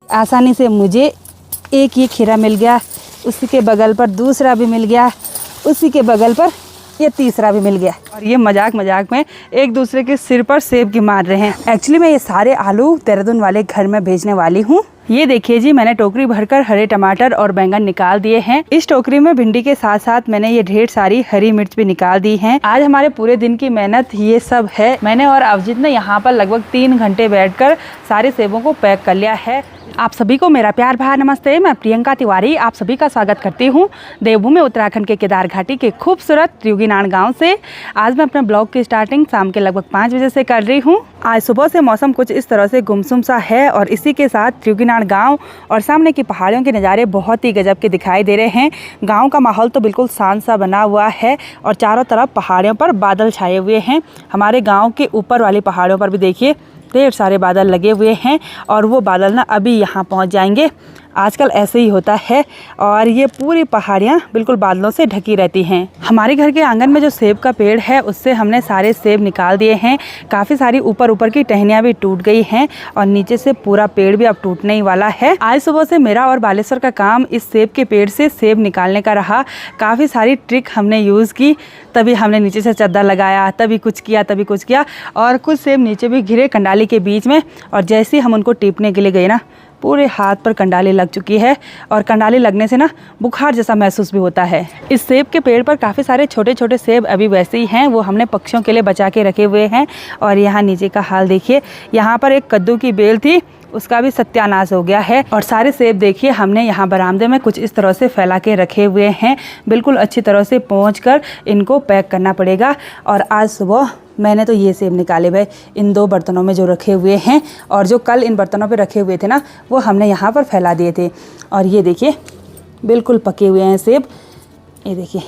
आसानी से मुझे एक ये खीरा मिल गया, उसी के बगल पर दूसरा भी मिल गया, उसी के बगल पर ये तीसरा भी मिल गया। और ये मजाक मजाक में एक दूसरे के सिर पर सेब की मार रहे हैं। एक्चुअली मैं ये सारे आलू देहरादून वाले घर में भेजने वाली हूँ। ये देखिए जी, मैंने टोकरी भरकर हरे टमाटर और बैंगन निकाल दिए हैं। इस टोकरी में भिंडी के साथ साथ मैंने ये ढेर सारी हरी मिर्च भी निकाल दी हैं। आज हमारे पूरे दिन की मेहनत ये सब है। मैंने और अवजीत ने यहाँ पर लगभग 3 घंटे बैठकर सारे सेबों को पैक कर लिया है। आप सभी को मेरा प्यार भरा नमस्ते। मैं प्रियंका तिवारी आप सभी का स्वागत करती हूँ देवभूमि उत्तराखंड के केदार घाटी के खूबसूरत त्रियुगीनान गांव से। आज मैं अपने ब्लॉग की स्टार्टिंग शाम के लगभग 5 बजे से कर रही हूँ। आज सुबह से मौसम कुछ इस तरह से गुमसुम सा है और इसी के साथ त्रियुगीनान गांव और सामने की पहाड़ियों के नज़ारे बहुत ही गजब के दिखाई दे रहे हैं। गाँव का माहौल तो बिल्कुल शांत सा बना हुआ है और चारों तरफ पहाड़ियों पर बादल छाए हुए हैं। हमारे गाँव के ऊपर वाली पहाड़ियों पर भी देखिए ढेर सारे बादल लगे हुए हैं और वो बादल ना अभी यहाँ पहुँच जाएंगे। आजकल ऐसे ही होता है और ये पूरी पहाड़ियाँ बिल्कुल बादलों से ढकी रहती हैं। हमारे घर के आंगन में जो सेब का पेड़ है उससे हमने सारे सेब निकाल दिए हैं। काफ़ी सारी ऊपर की टहनियाँ भी टूट गई हैं और नीचे से पूरा पेड़ भी अब टूटने ही वाला है। आज सुबह से मेरा और बालेश्वर का काम इस सेब के पेड़ से सेब निकालने का रहा। काफ़ी सारी ट्रिक हमने यूज़ की, तभी हमने नीचे से चद्दर लगाया, तभी कुछ किया और कुछ सेब नीचे भी घिरे कंडाली के बीच में। और जैसे ही हम उनको टीपने के लिए गए ना, पूरे हाथ पर कंडाली लग चुकी है और कंडाली लगने से ना बुखार जैसा महसूस भी होता है। इस सेब के पेड़ पर काफ़ी सारे छोटे छोटे सेब अभी वैसे ही हैं, वो हमने पक्षियों के लिए बचा के रखे हुए हैं। और यहाँ नीचे का हाल देखिए, यहाँ पर एक कद्दू की बेल थी, उसका भी सत्यानाश हो गया है। और सारे सेब देखिए हमने यहाँ बरामदे में कुछ इस तरह से फैला के रखे हुए हैं। बिल्कुल अच्छी तरह से पहुँचकर इनको पैक करना पड़ेगा। और आज सुबह मैंने तो ये सेब निकाले भाई इन 2 बर्तनों में जो रखे हुए हैं, और जो कल इन बर्तनों पे रखे हुए थे ना वो हमने यहाँ पर फैला दिए थे। और ये देखिए बिल्कुल पके हुए हैं सेब, ये देखिए।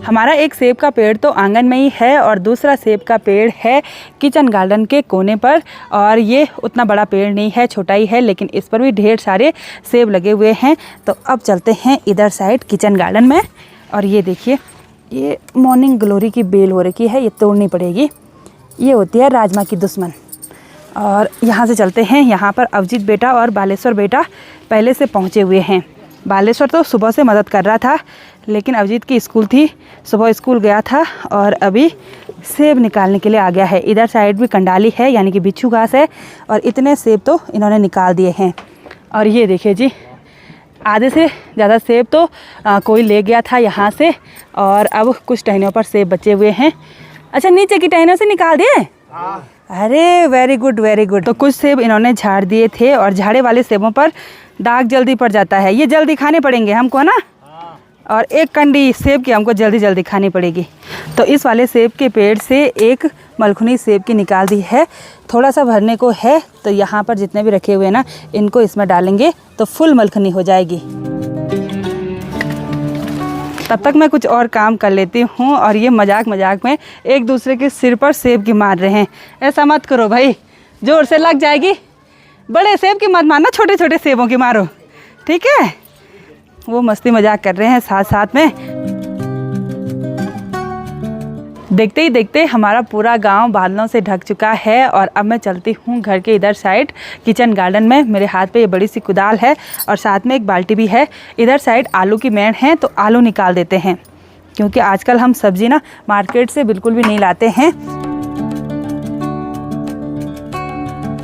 हमारा एक सेब का पेड़ तो आंगन में ही है और दूसरा सेब का पेड़ है किचन गार्डन के कोने पर। और ये उतना बड़ा पेड़ नहीं है, छोटा ही है, लेकिन इस पर भी ढेर सारे सेब लगे हुए हैं। तो अब चलते हैं इधर साइड किचन गार्डन में। और ये देखिए, ये मॉर्निंग ग्लोरी की बेल हो रखी है, ये तोड़नी पड़ेगी, ये होती है राजमा की दुश्मन। और यहाँ से चलते हैं, यहाँ पर अवजीत बेटा और बालेश्वर बेटा पहले से पहुँचे हुए हैं। बालेश्वर तो सुबह से मदद कर रहा था, लेकिन अवजीत की स्कूल थी, सुबह स्कूल गया था और अभी सेब निकालने के लिए आ गया है। इधर साइड भी कंडाली है यानी कि बिच्छू घास है और इतने सेब तो इन्होंने निकाल दिए हैं। और ये देखिए जी, आधे से ज़्यादा सेब तो कोई ले गया था यहाँ से और अब कुछ टहनियों पर सेब बचे हुए हैं। अच्छा, नीचे की टहनियों से निकाल दिए? अरे वेरी गुड वेरी गुड। तो कुछ सेब इन्होंने झाड़ दिए थे और झाड़े वाले सेबों पर दाग जल्दी पड़ जाता है, ये जल्दी खाने पड़ेंगे हमको ना। और एक कंडी सेब की हमको जल्दी जल्दी खानी पड़ेगी। तो इस वाले सेब के पेड़ से एक मलखुनी सेब की निकाल दी है, थोड़ा सा भरने को है। तो यहाँ पर जितने भी रखे हुए हैं ना, इनको इसमें डालेंगे तो फुल मलखुनी हो जाएगी। तब तक मैं कुछ और काम कर लेती हूँ। और ये मजाक मजाक में एक दूसरे के सिर पर सेब की मार रहे हैं। ऐसा मत करो भाई, ज़ोर से लग जाएगी। बड़े सेब की मत मारना, छोटे छोटे सेबों की मारो, ठीक है। वो मस्ती मजाक कर रहे हैं साथ साथ में। देखते ही देखते हमारा पूरा गांव बादलों से ढक चुका है और अब मैं चलती हूँ घर के इधर साइड किचन गार्डन में। मेरे हाथ पे ये बड़ी सी कुदाल है और साथ में एक बाल्टी भी है। इधर साइड आलू की मेड़ है तो आलू निकाल देते हैं, क्योंकि आजकल हम सब्जी ना मार्केट से बिल्कुल भी नहीं लाते हैं।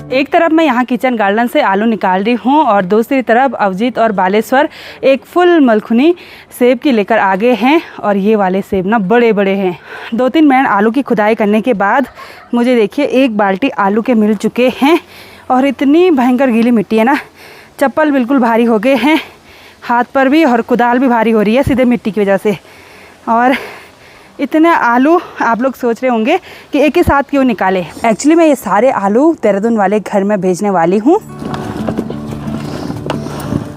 एक तरफ मैं यहाँ किचन गार्डन से आलू निकाल रही हूँ और दूसरी तरफ अवजीत और बालेश्वर एक फुल मलखुनी सेब की लेकर आ गए हैं। और ये वाले सेब ना बड़े बड़े हैं। 2-3 मैन आलू की खुदाई करने के बाद मुझे देखिए 1 बाल्टी आलू के मिल चुके हैं। और इतनी भयंकर गीली मिट्टी है ना, चप्पल बिल्कुल भारी हो गए हैं, हाथ पर भी, और कुदाल भी भारी हो रही है सीधे मिट्टी की वजह से। और इतने आलू आप लोग सोच रहे होंगे कि एक ही साथ क्यों निकाले। एक्चुअली मैं ये सारे आलू देहरादून वाले घर में भेजने वाली हूँ।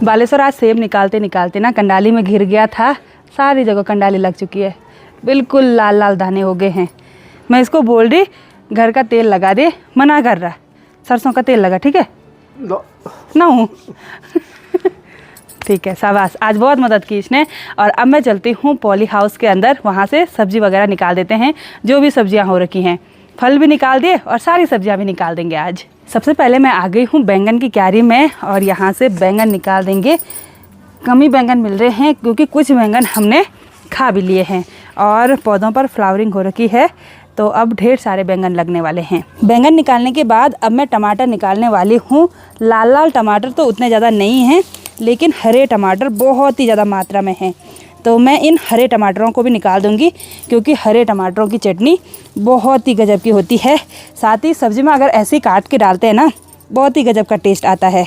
बालेश्वर आज सेब निकालते निकालते ना कंडाली में घिर गया था, सारी जगह कंडाली लग चुकी है, बिल्कुल लाल लाल दाने हो गए हैं। मैं इसको बोल रही घर का तेल लगा दे, मना कर रहा सरसों का तेल लगा, ठीक है ना हूँ ठीक है, शाबाश, आज बहुत मदद की इसने। और अब मैं चलती हूँ पॉली हाउस के अंदर, वहाँ से सब्ज़ी वगैरह निकाल देते हैं, जो भी सब्जियाँ हो रखी हैं। फल भी निकाल दिए और सारी सब्जियां भी निकाल देंगे आज। सबसे पहले मैं आ गई हूँ बैंगन की क्यारी में और यहाँ से बैंगन निकाल देंगे। कम ही बैंगन मिल रहे हैं क्योंकि कुछ बैंगन हमने खा भी लिए हैं और पौधों पर फ्लावरिंग हो रखी है, तो अब ढेर सारे बैंगन लगने वाले हैं। बैंगन निकालने के बाद अब मैं टमाटर निकालने वाली हूँ। लाल लाल टमाटर तो उतने ज़्यादा नहीं हैं, लेकिन हरे टमाटर बहुत ही ज़्यादा मात्रा में हैं, तो मैं इन हरे टमाटरों को भी निकाल दूंगी क्योंकि हरे टमाटरों की चटनी बहुत ही गजब की होती है। साथ ही सब्ज़ी में अगर ऐसे ही काट के डालते हैं ना, बहुत ही गजब का टेस्ट आता है।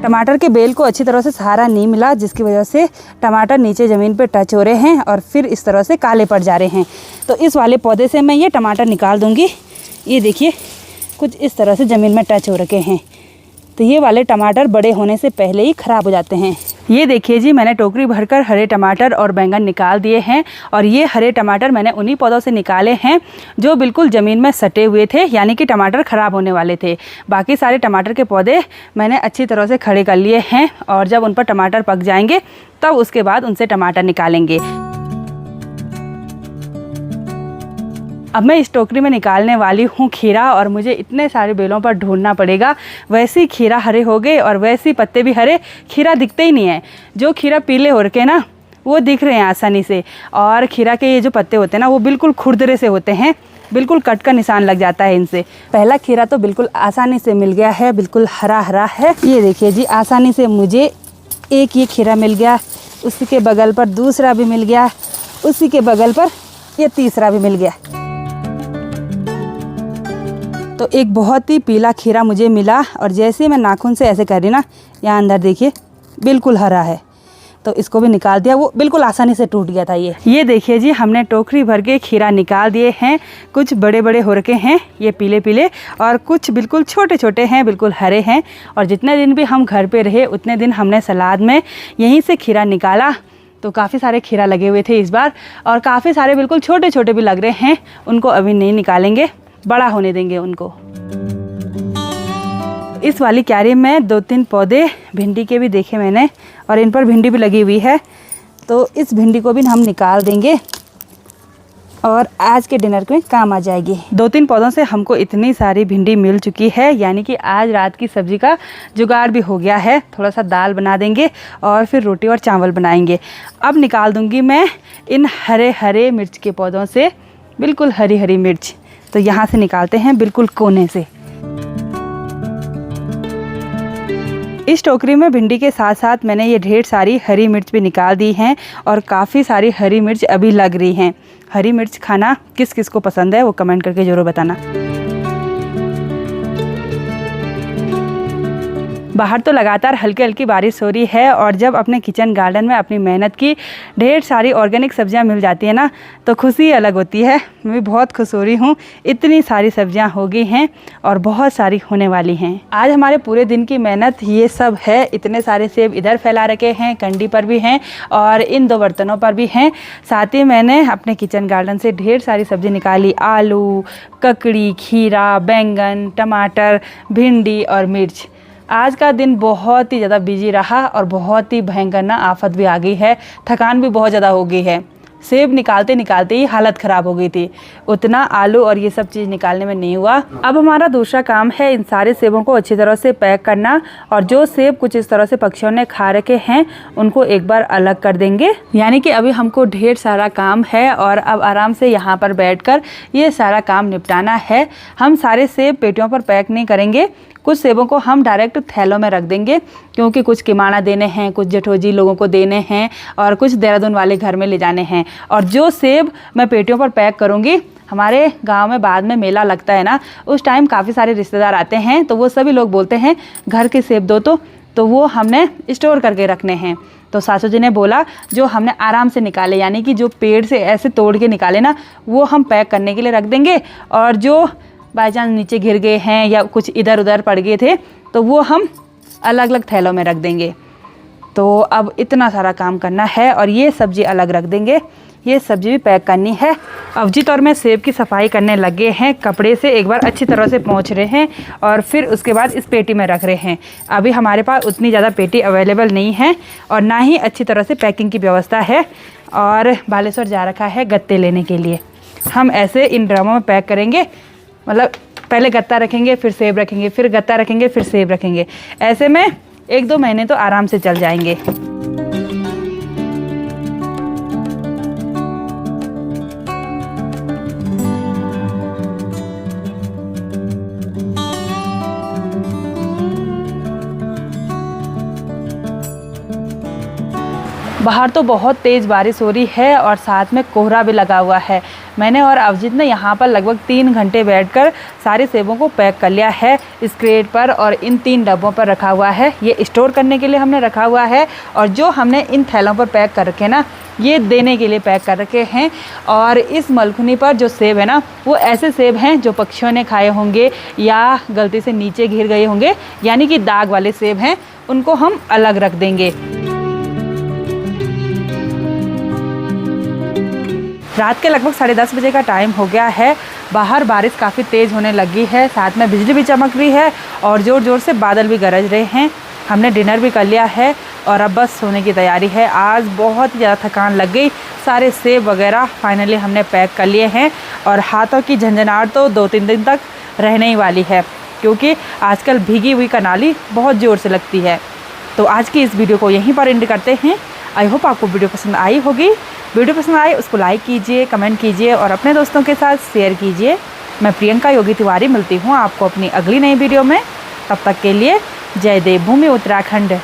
टमाटर के बेल को अच्छी तरह से सहारा नहीं मिला, जिसकी वजह से टमाटर नीचे ज़मीन पे टच हो रहे हैं और फिर इस तरह से काले पड़ जा रहे हैं। तो इस वाले पौधे से मैं ये टमाटर निकाल दूंगी। ये देखिए कुछ इस तरह से ज़मीन में टच हो रखे हैं, तो ये वाले टमाटर बड़े होने से पहले ही ख़राब हो जाते हैं। ये देखिए जी, मैंने टोकरी भरकर हरे टमाटर और बैंगन निकाल दिए हैं और ये हरे टमाटर मैंने उन्हीं पौधों से निकाले हैं जो बिल्कुल ज़मीन में सटे हुए थे, यानी कि टमाटर ख़राब होने वाले थे। बाकी सारे टमाटर के पौधे मैंने अच्छी तरह से खड़े कर लिए हैं और जब उन पर टमाटर पक जाएंगे तब उसके बाद उनसे टमाटर निकालेंगे। अब मैं इस टोकरी में निकालने वाली हूँ खीरा और मुझे इतने सारे बेलों पर ढूंढना पड़ेगा। वैसे ही खीरा हरे हो गए और वैसे ही पत्ते भी हरे, खीरा दिखते ही नहीं है। जो खीरा पीले हो रखे ना वो दिख रहे हैं आसानी से, और खीरा के ये जो पत्ते होते हैं ना वो बिल्कुल खुरदरे से होते हैं, बिल्कुल कट का निशान लग जाता है इनसे। पहला खीरा तो बिल्कुल आसानी से मिल गया है, बिल्कुल हरा हरा है। ये देखिए जी, आसानी से मुझे एक ये खीरा मिल गया, उसी के बगल पर दूसरा भी मिल गया, उसी के बगल पर ये तीसरा भी मिल गया। तो एक बहुत ही पीला खीरा मुझे मिला और जैसे ही मैं नाखून से ऐसे कर रही ना, यहाँ अंदर देखिए बिल्कुल हरा है, तो इसको भी निकाल दिया। वो बिल्कुल आसानी से टूट गया था। ये देखिए जी, हमने टोकरी भर के खीरा निकाल दिए हैं। कुछ बड़े बड़े हो रखे हैं, ये पीले पीले, और कुछ बिल्कुल छोटे छोटे हैं, बिल्कुल हरे हैं। और जितने दिन भी हम घर पे रहे उतने दिन हमने सलाद में यहीं से खीरा निकाला, तो काफ़ी सारे खीरा लगे हुए थे इस बार, और काफ़ी सारे बिल्कुल छोटे छोटे भी लग रहे हैं। उनको अभी नहीं निकालेंगे, बड़ा होने देंगे उनको। इस वाली क्यारी में 2-3 पौधे भिंडी के भी देखे मैंने, और इन पर भिंडी भी लगी हुई है, तो इस भिंडी को भी हम निकाल देंगे और आज के डिनर में काम आ जाएगी। 2-3 पौधों से हमको इतनी सारी भिंडी मिल चुकी है, यानी कि आज रात की सब्ज़ी का जुगाड़ भी हो गया है। थोड़ा सा दाल बना देंगे और फिर रोटी और चावल बनाएंगे। अब निकाल दूंगी मैं इन हरे हरे मिर्च के पौधों से, बिल्कुल हरी हरी मिर्च। तो यहाँ से निकालते हैं बिल्कुल कोने से। इस टोकरी में भिंडी के साथ साथ मैंने ये ढेर सारी हरी मिर्च भी निकाल दी हैं और काफ़ी सारी हरी मिर्च अभी लग रही हैं। हरी मिर्च खाना किस किस को पसंद है वो कमेंट करके ज़रूर बताना। बाहर तो लगातार हल्की हल्की बारिश हो रही है, और जब अपने किचन गार्डन में अपनी मेहनत की ढेर सारी ऑर्गेनिक सब्जियां मिल जाती है ना, तो खुशी अलग होती है। मैं भी बहुत खुश हो रही हूँ, इतनी सारी सब्जियां हो गई हैं और बहुत सारी होने वाली हैं। आज हमारे पूरे दिन की मेहनत ये सब है। इतने सारे सेब इधर फैला रखे हैं, कंडी पर भी हैं और इन 2 बर्तनों पर भी हैं। साथ ही मैंने अपने किचन गार्डन से ढेर सारी सब्जी निकाली, आलू, ककड़ी, खीरा, बैंगन, टमाटर, भिंडी और मिर्च। आज का दिन बहुत ही ज़्यादा बिजी रहा और बहुत ही भयंकर ना आफत भी आ गई है, थकान भी बहुत ज़्यादा हो गई है। सेब निकालते निकालते ही हालत ख़राब हो गई थी, उतना आलू और ये सब चीज़ निकालने में नहीं हुआ। अब हमारा दूसरा काम है इन सारे सेबों को अच्छी तरह से पैक करना, और जो सेब कुछ इस तरह से पक्षियों ने खा रखे हैं उनको एक बार अलग कर देंगे। यानी कि अभी हमको ढेर सारा काम है और अब आराम से यहाँ पर बैठकर ये सारा काम निपटाना है। हम सारे सेब पेटियों पर पैक नहीं करेंगे, कुछ सेबों को हम डायरेक्ट थैलों में रख देंगे, क्योंकि कुछ किमाना देने हैं, कुछ जठोजी लोगों को देने हैं और कुछ देहरादून वाले घर में ले जाने हैं। और जो सेब मैं पेटियों पर पैक करूँगी, हमारे गांव में बाद में मेला लगता है ना, उस टाइम काफ़ी सारे रिश्तेदार आते हैं, तो वो सभी लोग बोलते हैं घर के सेब दो, तो वो हमने स्टोर करके रखने हैं। तो सासू जी ने बोला जो हमने आराम से निकाले, यानी कि जो पेड़ से ऐसे तोड़ के निकाले ना, वो हम पैक करने के लिए रख देंगे, और जो बाई चांस नीचे गिर गए हैं या कुछ इधर उधर पड़ गए थे तो वो हम अलग अलग थैलों में रख देंगे। तो अब इतना सारा काम करना है, और ये सब्ज़ी अलग रख देंगे, ये सब्ज़ी भी पैक करनी है। अवजीत और मैं सेब की सफाई करने लगे हैं, कपड़े से एक बार अच्छी तरह से पोंछ रहे हैं और फिर उसके बाद इस पेटी में रख रहे हैं। अभी हमारे पास उतनी ज़्यादा पेटी अवेलेबल नहीं है और ना ही अच्छी तरह से पैकिंग की व्यवस्था है, और बालेश्वर जा रखा है गत्ते लेने के लिए। हम ऐसे इन ड्रमों में पैक करेंगे, मतलब पहले गत्ता रखेंगे, फिर सेब रखेंगे, फिर गत्ता रखेंगे, फिर सेब रखेंगे। ऐसे में 1-2 महीने तो आराम से चल जाएंगे। बाहर तो बहुत तेज़ बारिश हो रही है और साथ में कोहरा भी लगा हुआ है। मैंने और अवजित ने यहाँ पर लगभग 3 घंटे बैठकर सारे सेबों को पैक कर लिया है इस क्रेट पर और इन 3 डब्बों पर रखा हुआ है। ये स्टोर करने के लिए हमने रखा हुआ है और जो हमने इन थैलों पर पैक कर रखे ना, ये देने के लिए पैक कर रखे हैं। और इस मलखुनी पर जो सेब है ना, वो ऐसे सेब हैं जो पक्षियों ने खाए होंगे या गलती से नीचे गिर गए होंगे, यानी कि दाग वाले सेब हैं, उनको हम अलग रख देंगे। रात के लगभग 10:30 बजे का टाइम हो गया है। बाहर बारिश काफ़ी तेज़ होने लगी है, साथ में बिजली भी चमक रही है और ज़ोर ज़ोर से बादल भी गरज रहे हैं। हमने डिनर भी कर लिया है और अब बस सोने की तैयारी है। आज बहुत ही ज़्यादा थकान लग गई। सारे सेब वगैरह फाइनली हमने पैक कर लिए हैं और हाथों की झंझनाहट तो 2-3 दिन तक रहने ही वाली है, क्योंकि आजकल भीगी हुई कनाली बहुत ज़ोर से लगती है। तो आज की इस वीडियो को यहीं पर एंड करते हैं। आई होप आपको वीडियो पसंद आई होगी। वीडियो पसंद आए उसको लाइक कीजिए, कमेंट कीजिए और अपने दोस्तों के साथ शेयर कीजिए। मैं प्रियंका योगी तिवारी मिलती हूँ आपको अपनी अगली नई वीडियो में। तब तक के लिए जय देवभूमि उत्तराखंड।